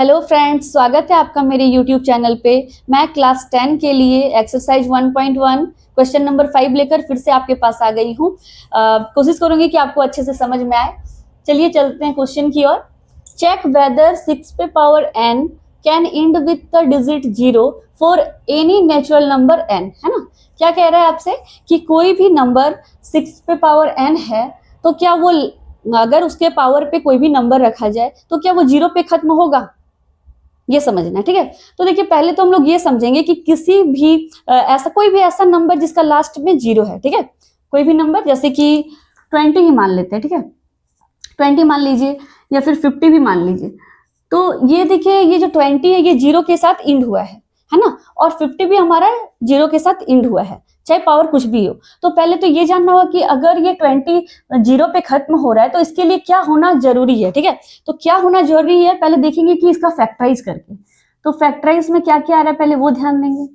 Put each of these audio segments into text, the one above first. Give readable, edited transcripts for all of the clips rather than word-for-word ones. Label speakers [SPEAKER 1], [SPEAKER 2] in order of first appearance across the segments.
[SPEAKER 1] Hello friends, स्वागत है आपका मेरे यूट्यूब चैनल पे। मैं क्लास 10 के लिए एक्सरसाइज 1.1 क्वेश्चन नंबर 5 लेकर फिर से आपके पास आ गई हूँ। कोशिश करूंगी कि आपको अच्छे से समझ में आए। चलिए चलते हैं क्वेश्चन की ओर। चेक वेदर 6 पे power n can and with the digit 0 for any natural number n, है ना। क्या कह रहा है आपसे कि कोई भी नंबर 6 पे पावर n है तो क्या वो, अगर उसके पावर पे कोई भी नंबर रखा जाए तो क्या वो 0 पे खत्म होगा, ये समझना है। ठीक है, तो देखिए पहले तो हम लोग ये समझेंगे कि किसी भी ऐसा कोई भी ऐसा नंबर जिसका लास्ट में 0 है। ठीक है, कोई भी नंबर जैसे कि 20 ही मान लेते हैं। ठीक है, 20 मान लीजिए या फिर 50 भी मान लीजिए। तो ये देखिए, ये जो 20 है ये 0 के साथ इंड हुआ है ना, और 50 भी हमारा 0 के साथ इंड हुआ है, चाहे पावर कुछ भी हो। तो पहले तो ये जानना होगा कि अगर ये 20 0 पे खत्म हो रहा है तो इसके लिए क्या होना जरूरी है। ठीक है, तो क्या होना जरूरी है पहले देखेंगे कि इसका फैक्टराइज करके। तो फैक्टराइज में क्या क्या आ रहा है पहले वो ध्यान देंगे।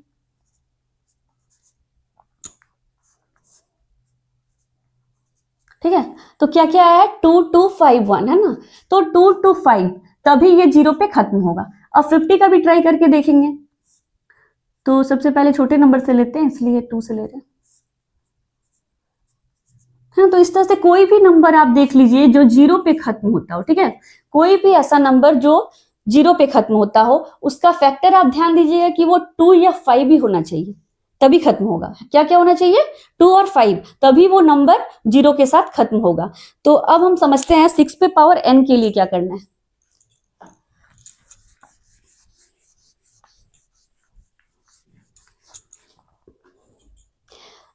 [SPEAKER 1] ठीक है, तो क्या क्या आया है, 2251 है ना। तो 225 तभी ये 0 पे खत्म होगा। अब 50 का भी ट्राई करके देखेंगे। तो सबसे पहले छोटे नंबर से लेते हैं, इसलिए 2 से ले रहे हैं। हाँ, तो इस तरह से कोई भी नंबर आप देख लीजिए जो 0 पे खत्म होता हो। ठीक है, कोई भी ऐसा नंबर जो 0 पे खत्म होता हो, उसका फैक्टर आप ध्यान दीजिएगा कि वो 2 या 5 ही होना चाहिए, तभी खत्म होगा। क्या क्या होना चाहिए, 2 और 5, तभी वो नंबर 0 के साथ खत्म होगा। तो अब हम समझते हैं 6 पे पावर n के लिए क्या करना है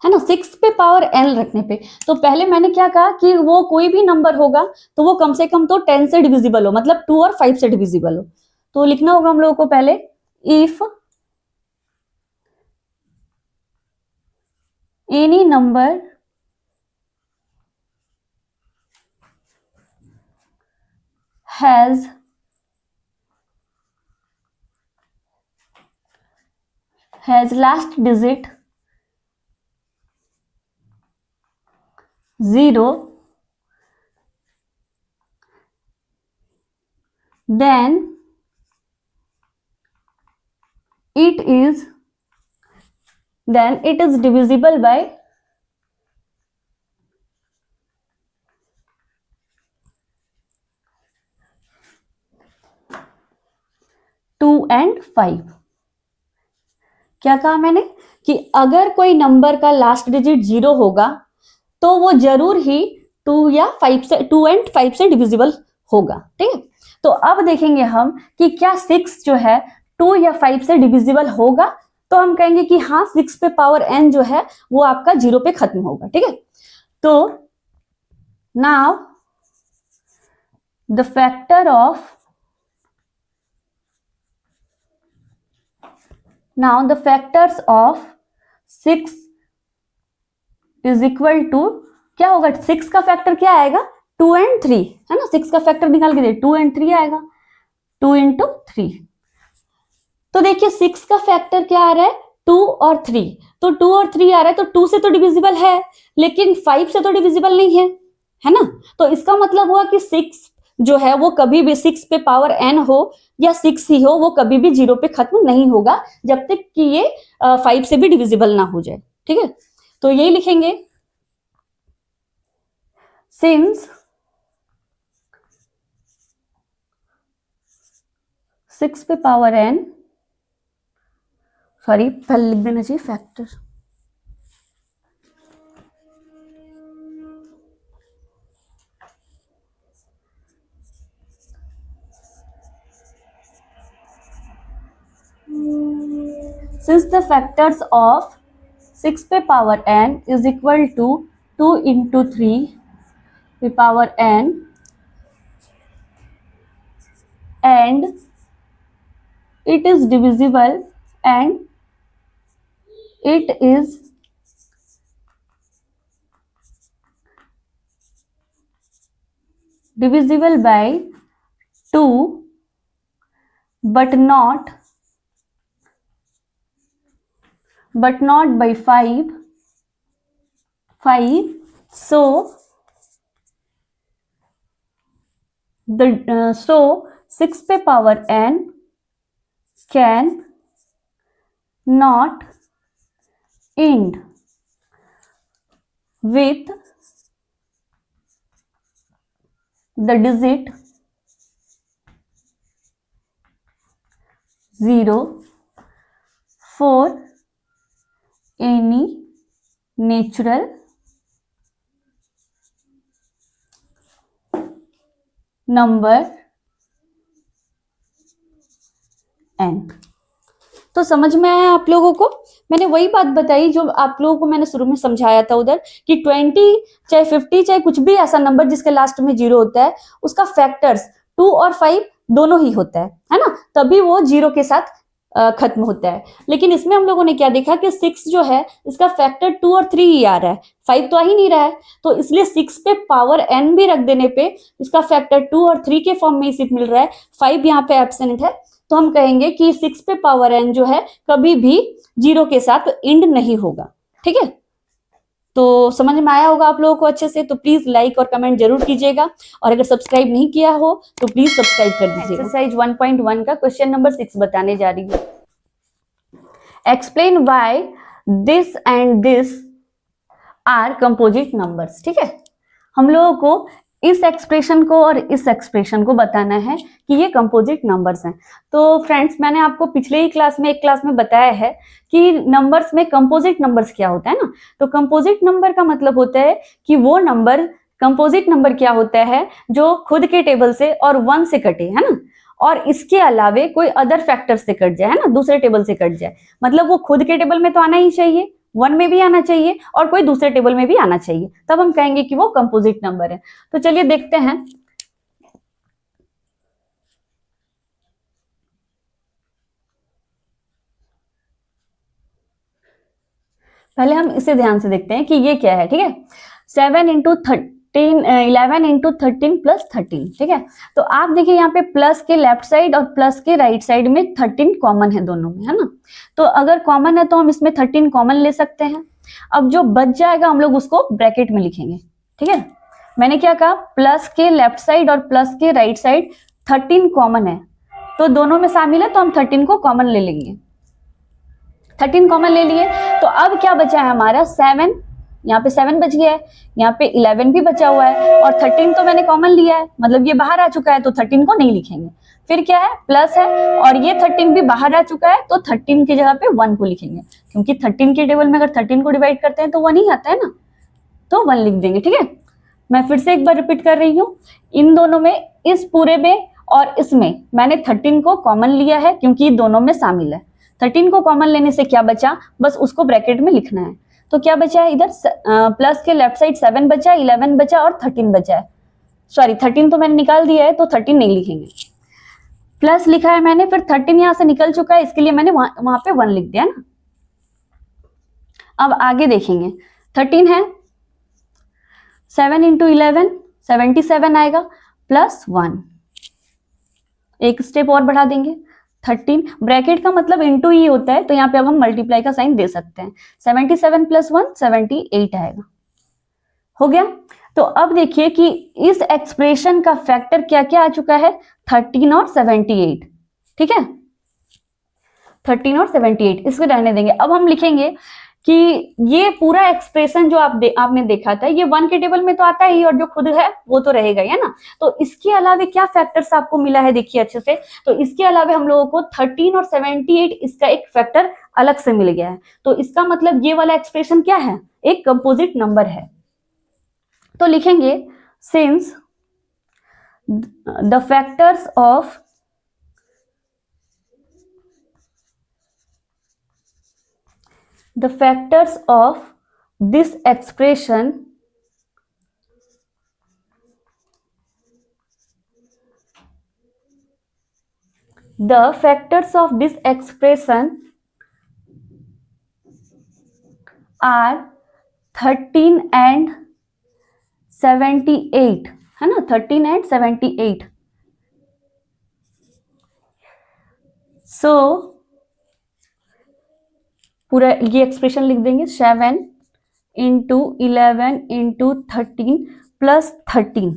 [SPEAKER 1] ना। 6 पे पावर n रखने पे तो पहले मैंने क्या कहा कि वो कोई भी नंबर होगा तो वो कम से कम तो 10 से डिविजिबल हो, मतलब 2 और 5 से डिविजिबल हो। तो लिखना होगा हम लोगों को पहले, if any number has last digit 0, then it is divisible by 2 and 5। क्या कहा मैंने कि अगर कोई नंबर का लास्ट डिजिट 0 होगा तो वो जरूर ही 2 या 5 से 2 एंड 5 से डिविजिबल होगा। ठीक है, तो अब देखेंगे हम कि क्या 6 जो है 2 या 5 से डिविजिबल होगा। तो हम कहेंगे कि हाँ, 6 पे पावर n जो है वो आपका 0 पे खत्म होगा। ठीक है, तो now the factor of now the factors of 6 is equal to, क्या होगा, 6 का फैक्टर क्या आएगा, 2 एंड 3 है ना। 6 का फैक्टर निकाल के दे, 2 एंड 3 आएगा, 2 इंटू 3। तो देखिए 6 का फैक्टर क्या आ रहा है, 2 और 3। तो 2 और 3 आ रहा है तो 2 से तो डिविजिबल है, लेकिन 5 से तो डिविजिबल नहीं है ना। तो इसका मतलब हुआ कि 6 जो है वो कभी भी 6 पे पावर n हो या 6 ही हो, वो कभी भी 0 पे खत्म नहीं होगा जब तक कि ये 5 से भी डिविजिबल ना हो जाए। ठीक है, तो यही लिखेंगे, सिंस 6 पे पावर n, सॉरी पहले लिख देना चाहिए factor, since the factors of 6 पे power n is equal to 2 into 3 पे power n and it is divisible and it is divisible by 2 but not by 5, so the 6 पे power n can not end with the digit 0 for any natural number n। तो समझ में आया आप लोगों को? मैंने वही बात बताई जो आप लोगों को मैंने शुरू में समझाया था उधर कि 20 चाहे 50 चाहे कुछ भी ऐसा नंबर जिसके लास्ट में 0 होता है, उसका फैक्टर्स 2 और 5 दोनों ही होता है ना, तभी वो 0 के साथ खत्म होता है। लेकिन इसमें हम लोगों ने क्या देखा कि 6 जो है इसका फैक्टर 2 और 3 ही आ रहा है, 5 तो आ ही नहीं रहा है। तो इसलिए 6 पे पावर n भी रख देने पे इसका फैक्टर 2 और 3 के फॉर्म में इसे मिल रहा है, 5 यहाँ पे एब्सेंट है। तो हम कहेंगे कि 6 पे पावर n जो है कभी भी 0 के साथ इंड नहीं होगा। ठीक है, तो समझ में आया होगा आप लोगों को अच्छे से। तो प्लीज लाइक और कमेंट जरूर कीजिएगा, और अगर सब्सक्राइब नहीं किया हो तो प्लीज सब्सक्राइब कर दीजिएगा। एक्सरसाइज 1.1 का क्वेश्चन नंबर 6 बताने जा रही हूँ। Explain why this and this are composite numbers. ठीक है, हम लोगों को इस एक्सप्रेशन को और इस एक्सप्रेशन को बताना है कि ये कंपोजिट नंबर्स हैं। तो फ्रेंड्स, मैंने आपको पिछले ही एक क्लास में बताया है कि नंबर्स में कंपोजिट नंबर्स क्या होता है ना। तो कंपोजिट नंबर का मतलब होता है कि वो नंबर, कंपोजिट नंबर क्या होता है जो खुद के टेबल से और 1 से कटे, है ना, और इसके अलावे कोई अदर फैक्टर से कट जाए, है ना, दूसरे टेबल से कट जाए। मतलब वो खुद के टेबल में तो आना ही चाहिए, 1 में भी आना चाहिए और कोई दूसरे टेबल में भी आना चाहिए, तब हम कहेंगे कि वो कंपोजिट नंबर है। तो चलिए देखते हैं। पहले हम इसे ध्यान से देखते हैं कि ये क्या है। ठीक है, 7 इंटू 13, 11 इंटू 13 प्लस 13। ठीक है, तो आप देखिए यहाँ पे प्लस के लेफ्ट साइड और प्लस के राइट साइड में 13 कॉमन है दोनों में, है ना। तो अगर कॉमन है तो हम इसमें 13 कॉमन ले सकते हैं। अब जो बच जाएगा हम लोग उसको ब्रैकेट में लिखेंगे। ठीक है, मैंने क्या कहा, प्लस के लेफ्ट साइड और प्लस के राइट साइड 13 कॉमन है, तो दोनों में शामिल है, तो हम 13 को कॉमन ले लेंगे। 13 कॉमन ले लिए, तो अब क्या बचा है हमारा 7, यहाँ पे 7 बच गया है, यहाँ पे 11 भी बचा हुआ है, और 13 तो मैंने कॉमन लिया है, मतलब ये बाहर आ चुका है, तो 13 को नहीं लिखेंगे। फिर क्या है, प्लस है, और ये 13 भी बाहर आ चुका है, तो 13 की जगह पे 1 को लिखेंगे, क्योंकि 13 के टेबल में अगर 13 को डिवाइड करते हैं तो 1 ही आता है ना, तो 1 लिख देंगे। ठीक है, मैं फिर से एक बार रिपीट कर रही हूँ, इन दोनों में, इस पूरे में और इसमें मैंने 13 को कॉमन लिया है क्योंकि दोनों में शामिल है। 13 को कॉमन लेने से क्या बचा, बस उसको ब्रैकेट में लिखना है। तो क्या बचा है इधर, प्लस के लेफ्ट साइड 7 बचा, 11 बचा और 13 बचा है। सॉरी, 13 तो मैंने निकाल दिया है, तो 13 नहीं लिखेंगे, प्लस लिखा है मैंने, फिर 13 यहां से निकल चुका है, इसके लिए मैंने वहां पे 1 लिख दिया ना। अब आगे देखेंगे, 13 है, 7 इंटू 11 77 आएगा, प्लस 1, एक स्टेप और बढ़ा देंगे, 13, ब्रैकेट का मतलब इंटू ही होता है, तो यहाँ पे अब हम मल्टीप्लाई का साइन दे सकते हैं, 77 प्लस 1 78 आएगा। हो गया। तो अब देखिए कि इस एक्सप्रेशन का फैक्टर क्या क्या आ चुका है, 13 और 78। ठीक है, 13 और 78 इसको रहने देंगे। अब हम लिखेंगे कि ये पूरा एक्सप्रेशन जो आपने देखा था, ये 1 के टेबल में तो आता ही, और जो खुद है वो तो रहेगा ही, है ना। तो इसके अलावे क्या फैक्टर्स आपको मिला है, देखिए अच्छे से। तो इसके अलावे हम लोगों को 13 और 78 इसका एक फैक्टर अलग से मिल गया है। तो इसका मतलब ये वाला एक्सप्रेशन क्या है, एक कंपोजिट नंबर है। तो लिखेंगे, since the factors of this expression are 13 and 78, है ना, 13 and 78। सो पूरा ये एक्सप्रेशन लिख देंगे, 7 into 11 into 13 plus 13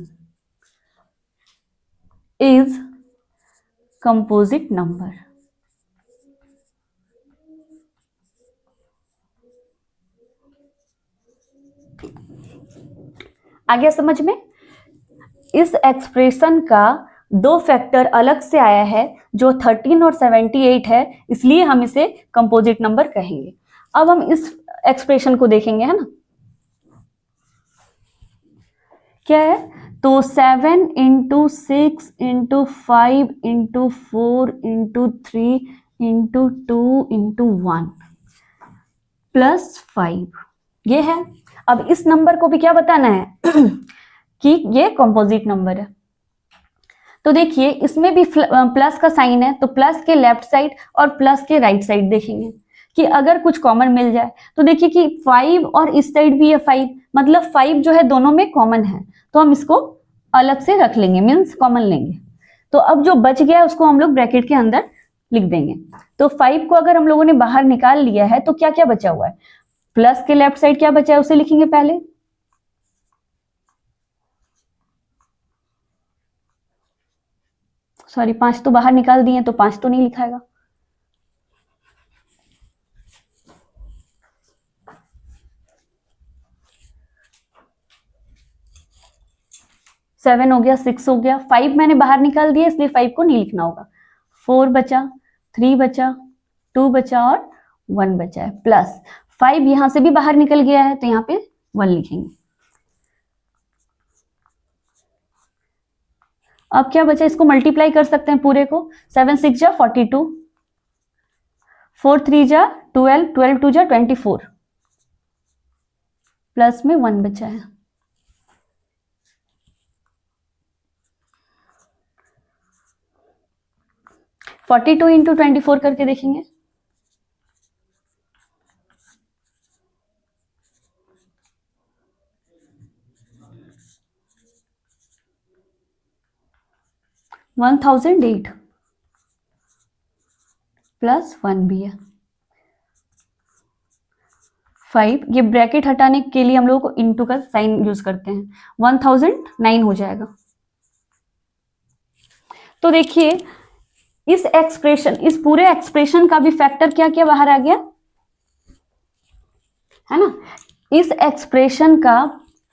[SPEAKER 1] is composite number. आ गया समझ में? इस एक्सप्रेशन का दो फैक्टर अलग से आया है जो 13 और 78 है, इसलिए हम इसे कंपोजिट नंबर कहेंगे। अब हम इस एक्सप्रेशन को देखेंगे, है ना, क्या है, तो 7 into 6 into 5 into 4 into 3 into 2 into 1 plus 5, ये है। अब इस नंबर को भी क्या बताना है कि ये कंपोजिट नंबर है। तो देखिए इसमें भी प्लस का साइन है, तो प्लस के लेफ्ट साइड और प्लस के राइट साइड देखेंगे कि अगर कुछ कॉमन मिल जाए, तो देखिए कि 5 और इस साइड भी है 5, मतलब 5 जो है दोनों में कॉमन है, तो हम इसको अलग से रख लेंगे, मीन्स कॉमन लेंगे। तो अब जो बच गया है उसको हम लोग ब्रैकेट के अंदर लिख देंगे। तो 5 को अगर हम लोगों ने बाहर निकाल लिया है तो क्या क्या बचा हुआ है, प्लस के लेफ्ट साइड क्या बचा है उसे लिखेंगे पहले, सॉरी 5 तो बाहर निकाल दिए तो 5 तो नहीं लिखाएगा, 7 हो गया, 6 हो गया, 5 मैंने बाहर निकाल दिया इसलिए 5 को नहीं लिखना होगा, 4 बचा, 3 बचा, 2 बचा और 1 बचा है, प्लस 5 यहां से भी बाहर निकल गया है तो यहाँ पे 1 लिखेंगे। अब क्या बचा, इसको मल्टीप्लाई कर सकते हैं पूरे को, 7 6 जा 42, 4 3 जा 12, 12 2 जा 24, प्लस में 1 बचा है। फोर्टी टू इंटू 24 करके देखेंगे, वन 1008 प्लस 1 भी है, 5, ये ब्रैकेट हटाने के लिए हम लोग को इंटू का साइन यूज करते हैं, 1009 हो जाएगा। तो देखिए इस एक्सप्रेशन, इस पूरे एक्सप्रेशन का भी फैक्टर क्या क्या बाहर आ गया, है ना, इस एक्सप्रेशन का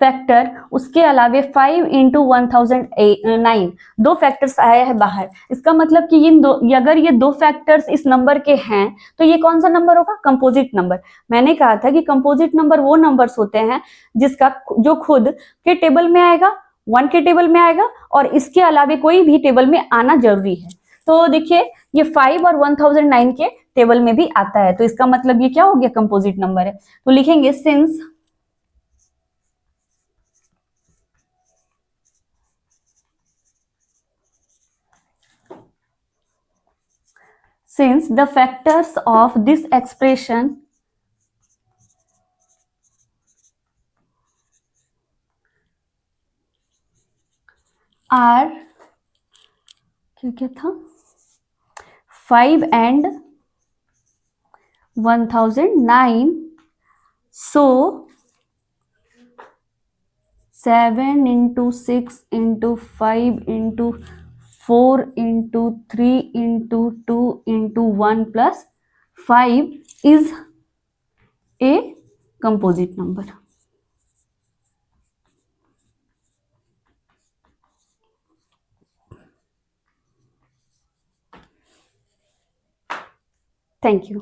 [SPEAKER 1] फैक्टर उसके अलावे 5 इंटू 1009 दो फैक्टर्स आया है बाहर। इसका मतलब कि इन दो, अगर ये दो फैक्टर्स इस नंबर के हैं तो ये कौन सा नंबर होगा, कंपोजिट नंबर। मैंने कहा था कि कंपोजिट नंबर वो नंबर्स होते हैं जिसका जो खुद के टेबल में आएगा, 1 के टेबल में आएगा और इसके अलावे कोई भी टेबल में आना जरूरी है। तो देखिए ये 5 और 1009 के टेबल में भी आता है, तो इसका मतलब ये क्या हो गया, कंपोजिट नंबर है। तो लिखेंगे since the factors of this expression are क्या था, 5 and 1009, so 7 into 6 into 5 into 4 into 3 into 2 into 1 plus 5 is a composite number. Thank you.